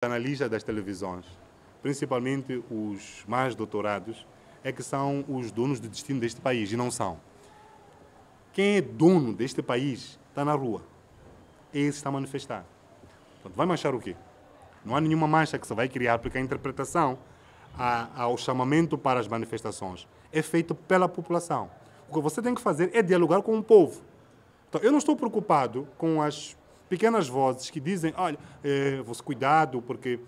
Analisa das televisões, principalmente os mais doutorados, é que são os donos do destino deste país, e não são. Quem é dono deste país está na rua. Esse está a manifestar. Portanto, vai manchar o quê? Não há nenhuma mancha que se vai criar, porque a interpretação ao chamamento para as manifestações é feita pela população. O que você tem que fazer é dialogar com o povo. Então, eu não estou preocupado com as pequenas vozes que dizem, olha, você cuidado porque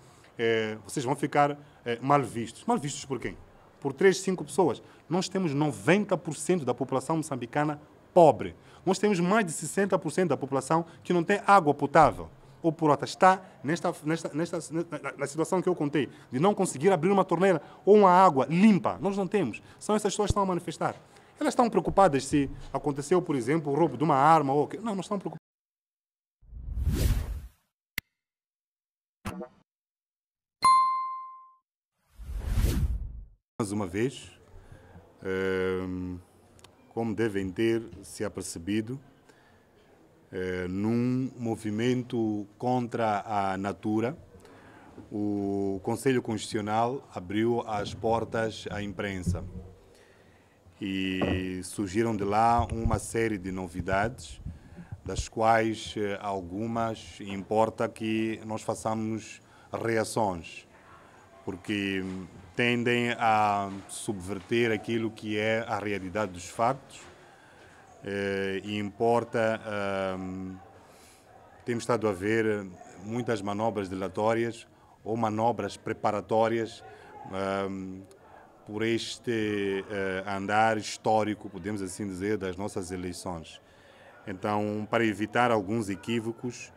vocês vão ficar mal vistos. Mal vistos por quem? Por 3, 5 pessoas. Nós temos 90% da população moçambicana pobre. Nós temos mais de 60% da população que não tem água potável. Ou por outra, está na situação que eu contei, de não conseguir abrir uma torneira ou uma água limpa. Nós não temos. São essas pessoas que estão a manifestar. Elas estão preocupadas se aconteceu, por exemplo, o roubo de uma arma ou... Não estão preocupadas. Mais uma vez, como devem ter se apercebido, num movimento contra a Natura, o Conselho Constitucional abriu as portas à imprensa e surgiram de lá uma série de novidades, das quais algumas importa que nós façamos reações, porque tendem a subverter aquilo que é a realidade dos factos e importa. Temos estado a ver muitas manobras dilatórias ou manobras preparatórias por este andar histórico, podemos assim dizer, das nossas eleições. Então, para evitar alguns equívocos,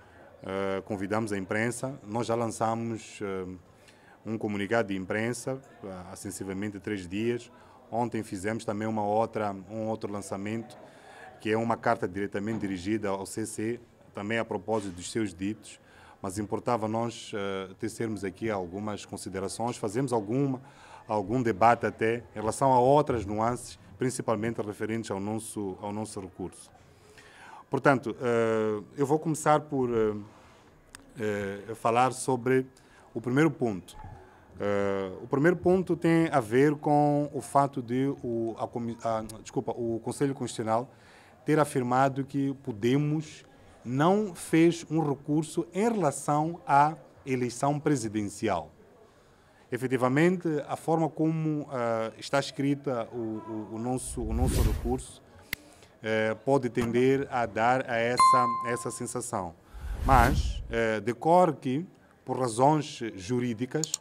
convidamos a imprensa. Nós já lançamos um comunicado de imprensa há sensivelmente 3 dias. Ontem fizemos também um outro lançamento, que é uma carta diretamente dirigida ao CC, também a propósito dos seus ditos, mas importava nós tecermos aqui algumas considerações, fazemos algum debate até em relação a outras nuances, principalmente referentes ao nosso recurso. Portanto, eu vou começar por falar sobre o primeiro ponto. O primeiro ponto tem a ver com o fato de o Conselho Constitucional ter afirmado que Podemos não fez um recurso em relação à eleição presidencial. Efetivamente, a forma como está escrita o nosso recurso pode tender a dar a essa sensação. Mas decorre que, por razões jurídicas,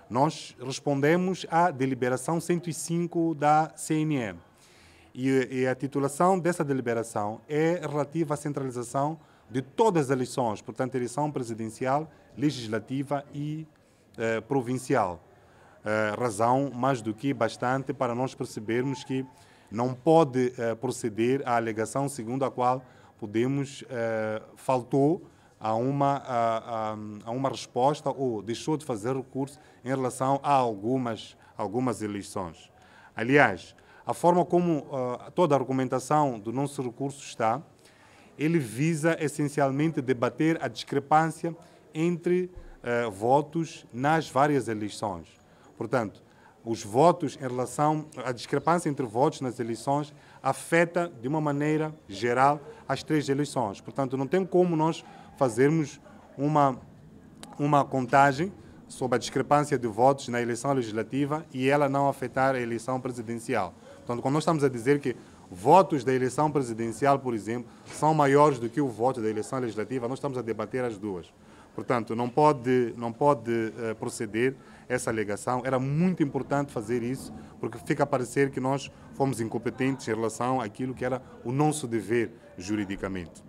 nós respondemos à deliberação 105 da CNE. E a titulação dessa deliberação é relativa à centralização de todas as eleições, portanto, eleição presidencial, legislativa e provincial. Razão mais do que bastante para nós percebermos que não pode proceder a alegação segundo a qual Podemos faltou a uma resposta ou deixou de fazer recurso em relação a algumas eleições. Aliás, a forma como toda a argumentação do nosso recurso está, ele visa essencialmente debater a discrepância entre votos nas várias eleições. Portanto, os votos em relação à discrepância entre votos nas eleições afeta de uma maneira geral as 3 eleições. Portanto, não tem como nós fazermos uma contagem sobre a discrepância de votos na eleição legislativa e ela não afetar a eleição presidencial. Portanto, quando nós estamos a dizer que votos da eleição presidencial, por exemplo, são maiores do que o voto da eleição legislativa, nós estamos a debater as duas. Portanto, não pode proceder essa alegação. Era muito importante fazer isso, porque fica a parecer que nós fomos incompetentes em relação àquilo que era o nosso dever juridicamente.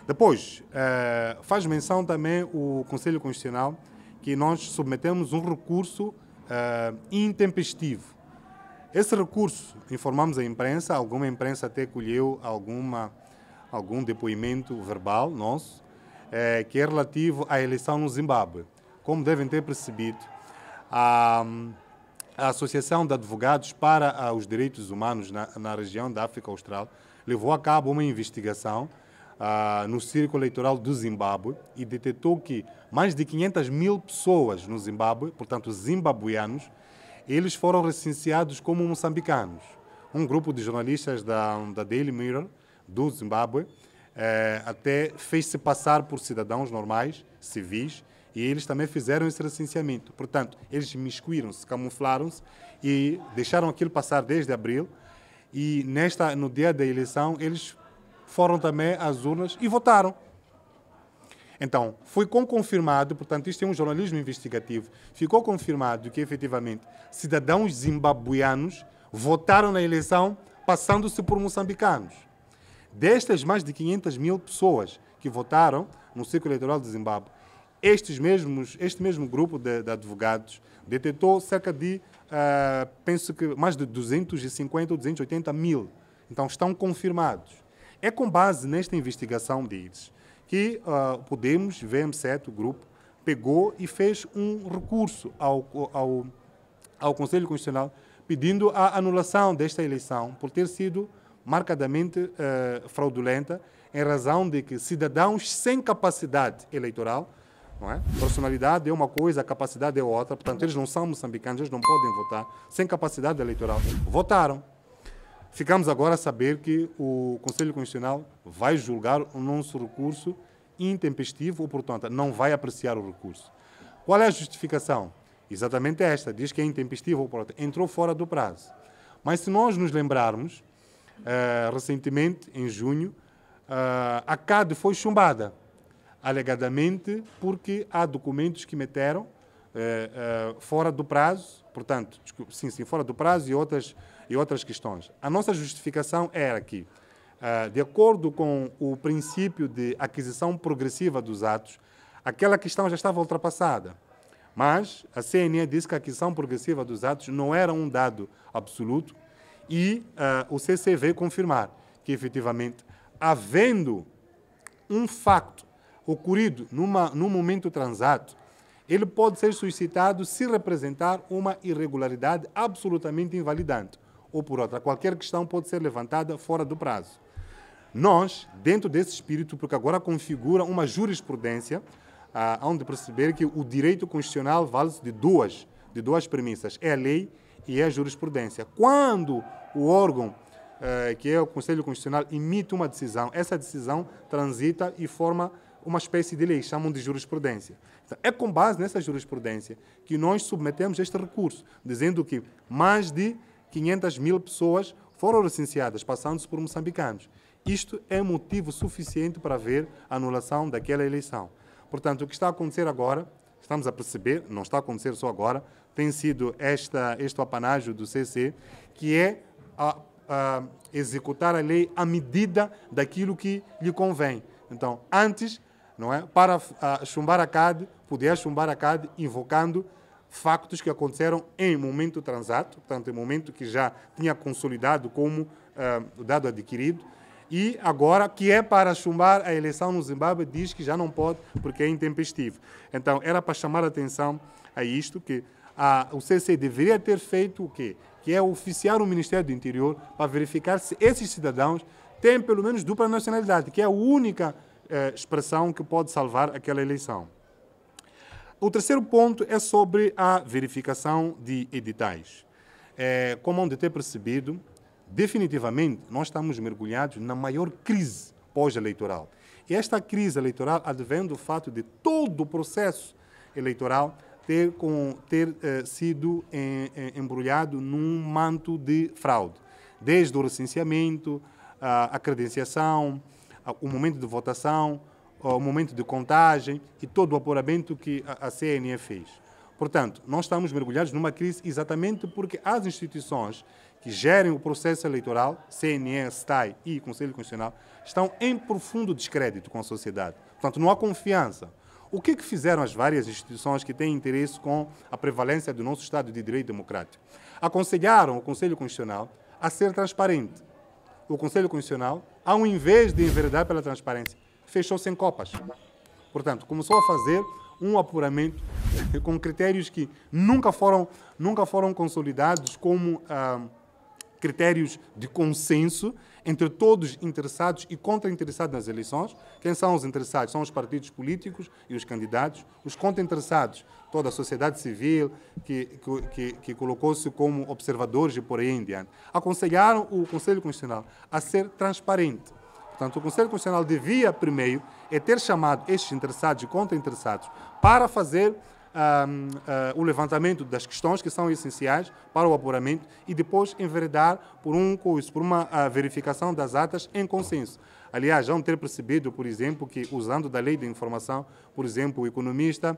Depois, faz menção também o Conselho Constitucional que nós submetemos um recurso intempestivo. Esse recurso, informamos a imprensa, alguma imprensa até colheu algum depoimento verbal nosso, que é relativo à eleição no Zimbábue. Como devem ter percebido, a Associação de Advogados para os Direitos Humanos na região da África Austral levou a cabo uma investigação no círculo eleitoral do Zimbábue e detectou que mais de 500 mil pessoas no Zimbábue, portanto zimbabuianos, eles foram recenseados como moçambicanos. Um grupo de jornalistas da Daily Mirror, do Zimbábue, até fez-se passar por cidadãos normais, civis, e eles também fizeram esse recenseamento. Portanto, eles miscuíram-se, camuflaram-se e deixaram aquilo passar desde abril. E no dia da eleição, eles foram também às urnas e votaram. Então, foi confirmado, portanto, isto é um jornalismo investigativo, ficou confirmado que, efetivamente, cidadãos zimbabuianos votaram na eleição passando-se por moçambicanos. Destas mais de 500 mil pessoas que votaram no ciclo eleitoral de Zimbábue, este mesmo grupo de advogados detectou cerca de, penso que mais de 250 ou 280 mil. Então, estão confirmados. É com base nesta investigação deles que o Podemos, VM7, o grupo, pegou e fez um recurso ao Conselho Constitucional pedindo a anulação desta eleição por ter sido marcadamente fraudulenta em razão de que cidadãos sem capacidade eleitoral, não é? Personalidade é uma coisa, a capacidade é outra, portanto eles não são moçambicanos, eles não podem votar, sem capacidade eleitoral, votaram. Ficamos agora a saber que o Conselho Constitucional vai julgar o nosso recurso intempestivo, ou, portanto, não vai apreciar o recurso. Qual é a justificação? Exatamente esta, diz que é intempestivo, ou, portanto, entrou fora do prazo. Mas se nós nos lembrarmos, recentemente, em junho, a CADE foi chumbada, alegadamente porque há documentos que meteram fora do prazo, portanto, sim, fora do prazo e outras questões. A nossa justificação era que, de acordo com o princípio de aquisição progressiva dos atos, aquela questão já estava ultrapassada. Mas a CNE disse que a aquisição progressiva dos atos não era um dado absoluto e o CC veio confirmar que, efetivamente, havendo um facto ocorrido num momento transato, ele pode ser suscitado se representar uma irregularidade absolutamente invalidante. Ou, por outra, qualquer questão pode ser levantada fora do prazo. Nós, dentro desse espírito, porque agora configura uma jurisprudência, onde perceber que o direito constitucional vale-se de duas premissas, é a lei e é a jurisprudência. Quando o órgão, que é o Conselho Constitucional, emite uma decisão, essa decisão transita e forma uma espécie de lei, chamam de jurisprudência. Então, é com base nessa jurisprudência que nós submetemos este recurso, dizendo que mais de 500 mil pessoas foram recenseadas, passando-se por moçambicanos. Isto é motivo suficiente para ver a anulação daquela eleição. Portanto, o que está a acontecer agora, estamos a perceber, não está a acontecer só agora, tem sido este apanágio do CC, que é executar a lei à medida daquilo que lhe convém. Então, antes, não é, para chumbar a CADE, podia chumbar a CADE invocando factos que aconteceram em momento transato, portanto, em momento que já tinha consolidado como dado adquirido, e agora, que é para chumbar a eleição no Zimbábue, diz que já não pode porque é intempestivo. Então, era para chamar a atenção a isto, que o CC deveria ter feito o quê? Que é oficiar o Ministério do Interior para verificar se esses cidadãos têm pelo menos dupla nacionalidade, que é a única expressão que pode salvar aquela eleição. O terceiro ponto é sobre a verificação de editais. Como onde ter percebido, definitivamente nós estamos mergulhados na maior crise pós-eleitoral. E esta crise eleitoral advém do fato de todo o processo eleitoral ter sido embrulhado num manto de fraude. Desde o recenseamento, a credenciação, o momento de votação, o momento de contagem e todo o apuramento que a CNE fez. Portanto, nós estamos mergulhados numa crise exatamente porque as instituições que gerem o processo eleitoral, CNE, STAI e Conselho Constitucional, estão em profundo descrédito com a sociedade. Portanto, não há confiança. O que fizeram as várias instituições que têm interesse com a prevalência do nosso Estado de Direito Democrático? Aconselharam o Conselho Constitucional a ser transparente. O Conselho Constitucional, ao invés de enveredar pela transparência, fechou-se em copas. Portanto, começou a fazer um apuramento com critérios que nunca foram consolidados como critérios de consenso entre todos interessados e contra-interessados nas eleições. Quem são os interessados? São os partidos políticos e os candidatos. Os contra-interessados, toda a sociedade civil, que colocou-se como observadores e por aí em diante. Aconselharam o Conselho Constitucional a ser transparente. Portanto, o Conselho Constitucional devia, primeiro, ter chamado estes interessados e contra-interessados para fazer o levantamento das questões que são essenciais para o apuramento e depois enveredar por uma verificação das atas em consenso. Aliás, já ter percebido, por exemplo, que usando da lei de informação, por exemplo, o economista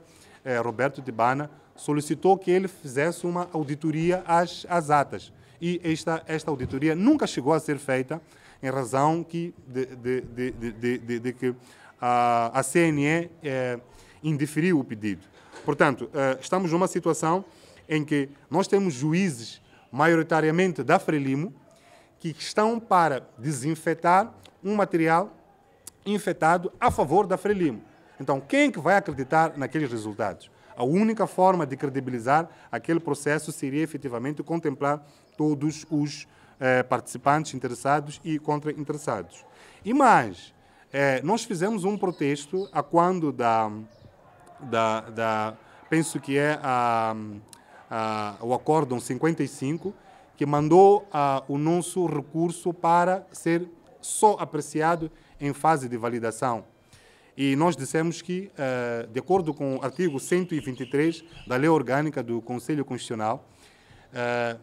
Roberto Tibana solicitou que ele fizesse uma auditoria às atas. E esta auditoria nunca chegou a ser feita em razão de que a CNE indeferiu o pedido. Portanto, estamos numa situação em que nós temos juízes, maioritariamente da Frelimo, que estão para desinfetar um material infectado a favor da Frelimo. Então, quem é que vai acreditar naqueles resultados? A única forma de credibilizar aquele processo seria efetivamente contemplar todos os participantes interessados e contra-interessados. E mais, nós fizemos um protesto a quando penso que é o Acórdão 55, que mandou o nosso recurso para ser só apreciado em fase de validação. E nós dissemos que, de acordo com o artigo 123 da Lei Orgânica do Conselho Constitucional,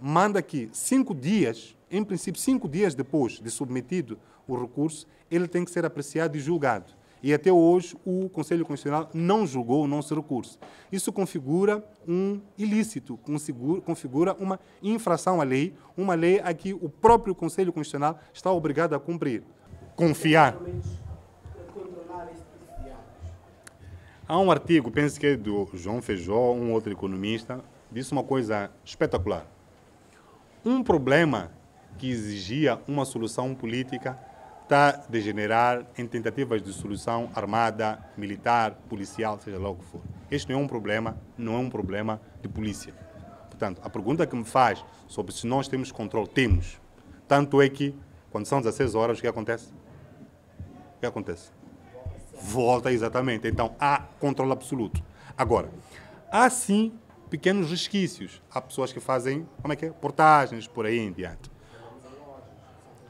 manda que 5 dias, em princípio 5 dias depois de submetido o recurso, ele tem que ser apreciado e julgado. E até hoje o Conselho Constitucional não julgou o nosso recurso. Isso configura um ilícito, configura uma infração à lei, uma lei a que o próprio Conselho Constitucional está obrigado a cumprir. Confiar. Há um artigo, penso que é do João Feijó, um outro economista, disse uma coisa espetacular. Um problema que exigia uma solução política está a degenerar em tentativas de solução armada, militar, policial, seja lá o que for. Este não é um problema de polícia. Portanto, a pergunta que me faz sobre se nós temos controle, temos. Tanto é que, quando são 16 horas, o que acontece? O que acontece? Volta, exatamente. Então, há controle absoluto. Agora, há sim pequenos resquícios. Há pessoas que fazem, portagens, por aí em diante.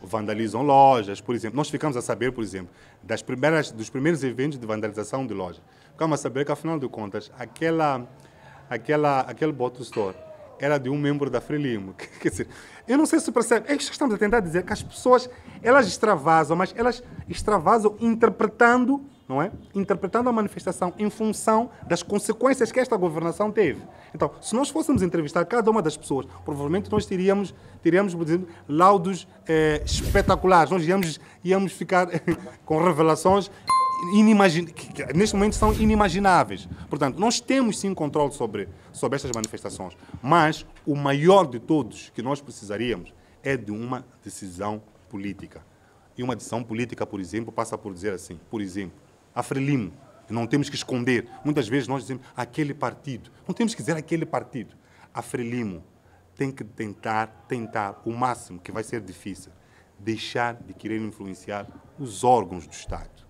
Vandalizam lojas, por exemplo. Nós ficamos a saber, por exemplo, dos primeiros eventos de vandalização de lojas. Ficamos a saber que, afinal de contas, aquele bottle store era de um membro da Frelimo. Quer dizer, eu não sei se percebe, é isso que estamos a tentar dizer, que as pessoas, elas extravasam, mas elas extravasam interpretando, não é? Interpretando a manifestação em função das consequências que esta governação teve. Então, se nós fôssemos entrevistar cada uma das pessoas, provavelmente nós teríamos por exemplo, laudos espetaculares. Nós íamos ficar com revelações que neste momento são inimagináveis. Portanto, nós temos sim controle sobre estas manifestações, mas o maior de todos que nós precisaríamos é de uma decisão política. E uma decisão política, por exemplo, passa por dizer assim, por exemplo, a Frelimo, não temos que esconder. Muitas vezes nós dizemos aquele partido. Não temos que dizer aquele partido. A Frelimo tem que tentar o máximo, que vai ser difícil, deixar de querer influenciar os órgãos do Estado.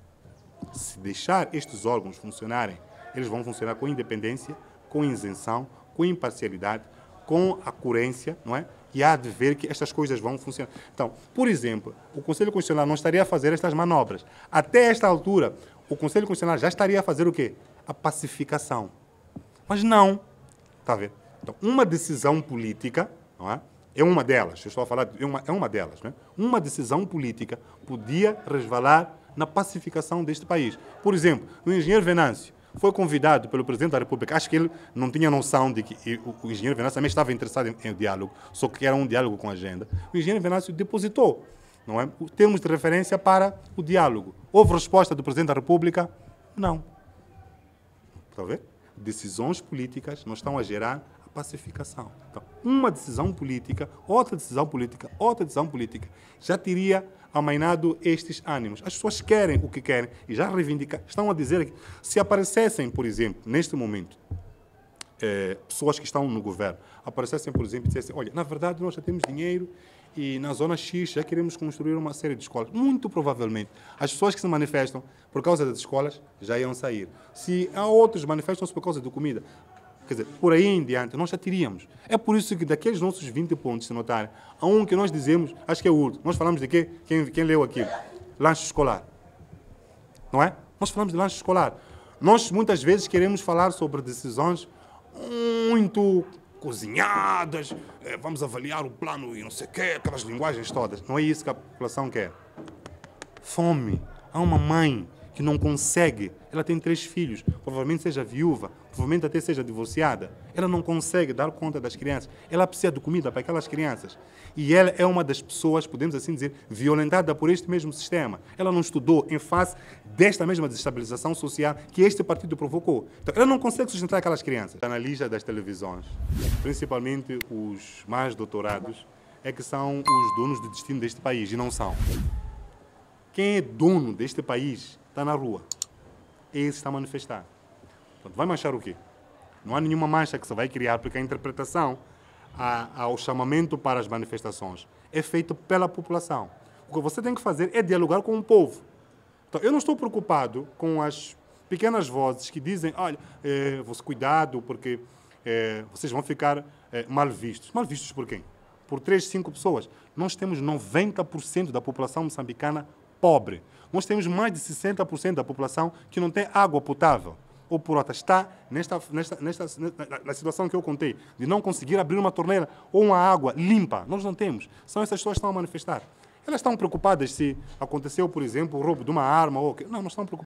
Se deixar estes órgãos funcionarem, eles vão funcionar com independência, com isenção, com imparcialidade, com a coerência, não é? E há de ver que estas coisas vão funcionar. Então, por exemplo, o Conselho Constitucional não estaria a fazer estas manobras. Até esta altura, o Conselho Constitucional já estaria a fazer o quê? A pacificação. Mas não. Está a ver? Então, uma decisão política, não é? É uma delas. Eu estou a falar, é uma delas, não é? Uma decisão política podia resvalar na pacificação deste país. Por exemplo, o engenheiro Venâncio foi convidado pelo Presidente da República. Acho que ele não tinha noção de que o engenheiro Venâncio também estava interessado em diálogo, só que era um diálogo com a agenda. O engenheiro Venâncio depositou, não é, termos de referência para o diálogo. Houve resposta do Presidente da República? Não. Está a ver? Decisões políticas não estão a gerar a pacificação. Então, uma decisão política, outra decisão política, outra decisão política, já teria amainado estes ânimos. As pessoas querem o que querem e já reivindicam. Estão a dizer que se aparecessem, por exemplo, neste momento, pessoas que estão no governo aparecessem, por exemplo, e dissessem, olha, na verdade nós já temos dinheiro e na zona X já queremos construir uma série de escolas. Muito provavelmente, as pessoas que se manifestam por causa das escolas já iam sair. Se há outros que manifestam-se por causa de comida, quer dizer, por aí em diante, nós já teríamos. É por isso que daqueles nossos 20 pontos, se notarem, há um que nós dizemos, acho que é o último, nós falamos de quê? Quem leu aquilo? Lanche escolar. Não é? Nós falamos de lanche escolar. Nós, muitas vezes, queremos falar sobre decisões muito cozinhadas, vamos avaliar o plano e não sei o quê, aquelas linguagens todas. Não é isso que a população quer. Fome. Há uma mãe que não consegue, ela tem 3 filhos, provavelmente seja viúva, provavelmente até seja divorciada. Ela não consegue dar conta das crianças. Ela precisa de comida para aquelas crianças. E ela é uma das pessoas, podemos assim dizer, violentada por este mesmo sistema. Ela não estudou em face desta mesma desestabilização social que este partido provocou. Então, ela não consegue sustentar aquelas crianças. Analisa das televisões, principalmente os mais doutorados, é que são os donos do destino deste país, e não são. Quem é dono deste país está na rua. Esse está a manifestar. Portanto, vai manchar o quê? Não há nenhuma mancha que se vai criar, porque a interpretação ao chamamento para as manifestações é feita pela população. O que você tem que fazer é dialogar com o povo. Então, eu não estou preocupado com as pequenas vozes que dizem, olha, cuidado, porque vocês vão ficar mal vistos. Mal vistos por quem? Por 3, 5 pessoas. Nós temos 90% da população moçambicana pobre. Nós temos mais de 60% da população que não tem água potável. Ou por outra, está na situação que eu contei, de não conseguir abrir uma torneira ou uma água limpa. Nós não temos. São essas pessoas que estão a manifestar. Elas estão preocupadas se aconteceu, por exemplo, o roubo de uma arma ou... Não estão preocupadas.